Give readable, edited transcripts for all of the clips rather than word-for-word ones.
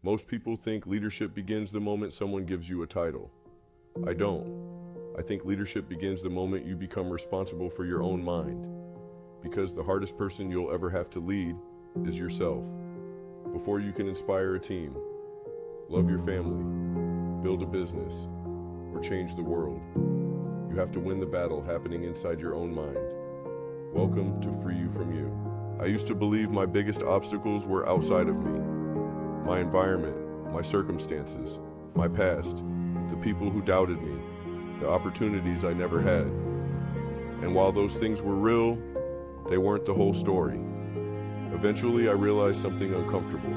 Most people think leadership begins the moment someone gives you a title. I don't. I think leadership begins the moment you become responsible for your own mind. Because the hardest person you'll ever have to lead is yourself. Before you can inspire a team, love your family, build a business, or change the world, you have to win the battle happening inside your own mind. Welcome to Free You From You. I used to believe my biggest obstacles were outside of me. My environment, my circumstances, my past, the people who doubted me, the opportunities I never had. And while those things were real, they weren't the whole story. Eventually, I realized something uncomfortable.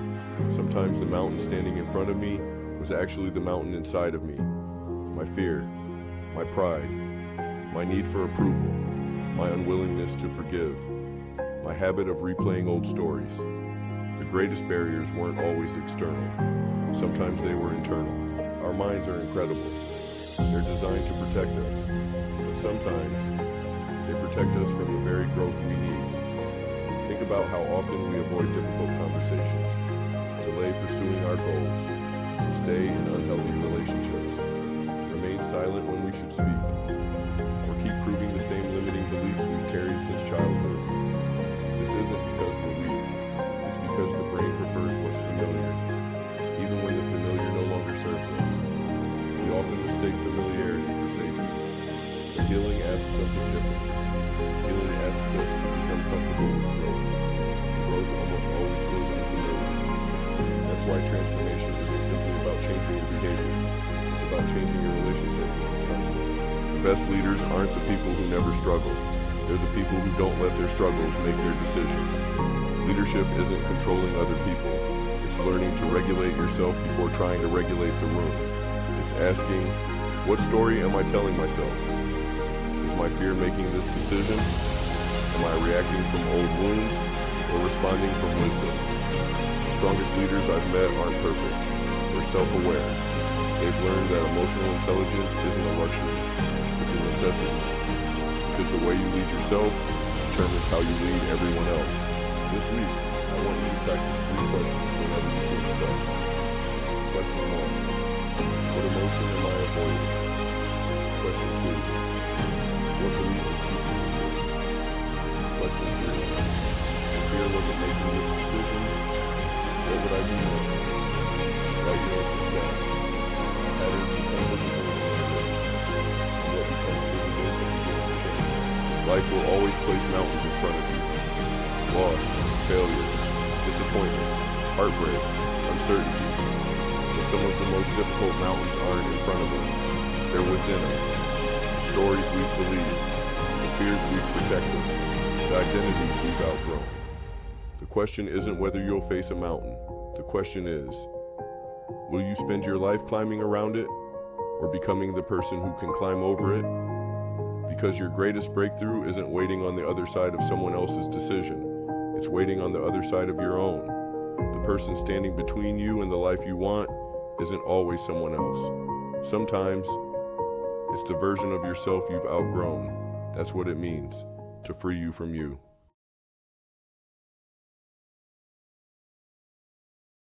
Sometimes the mountain standing in front of me was actually the mountain inside of me. My fear, my pride, my need for approval, my unwillingness to forgive, my habit of replaying old stories. The greatest barriers weren't always external. Sometimes they were internal. Our minds are incredible. They're designed to protect us, but sometimes they protect us from the very growth we need. Think about how often we avoid difficult conversations, delay pursuing our goals, stay in unhealthy relationships, remain silent when we should speak, or keep proving the same limiting beliefs we've carried since childhood. This isn't because we're weak. It's because the brain prefers what's familiar, even when the familiar no longer serves us. We often mistake familiarity for safety. But healing asks something different. Healing asks us to become comfortable with growth. Growth almost always feels unfamiliar. That's why transformation isn't simply about changing your behavior. It's about changing your relationship with yourself. The best leaders aren't the people who never struggle. They're the people who don't let their struggles make their decisions. Leadership isn't controlling other people. It's learning to regulate yourself before trying to regulate the room. It's asking, what story am I telling myself? Is my fear making this decision? Am I reacting from old wounds or responding from wisdom? The strongest leaders I've met aren't perfect. They're self-aware. They've learned that emotional intelligence isn't a luxury. It's a necessity. Because the way you lead yourself determines how you lead everyone else. This week, I want you to practice 3 questions whenever you feel stuck. Question 1. What emotion am I avoiding? Question 2. What belief is keeping me here? Question 3. If fear wasn't making this decision, what would I do next? Write your answers down. Patterns become visible in your life. And what becomes visible begins to change. Life will always place mountains in front of you. Loss, failure, disappointment, heartbreak, uncertainty. But some of the most difficult mountains aren't in front of us. They're within us. The stories we've believed, the fears we've protected, the identities we've outgrown. The question isn't whether you'll face a mountain. The question is, will you spend your life climbing around it or becoming the person who can climb over it? Because your greatest breakthrough isn't waiting on the other side of someone else's decision. It's waiting on the other side of your own. The person standing between you and the life you want isn't always someone else. Sometimes, it's the version of yourself you've outgrown. That's what it means to free you from you.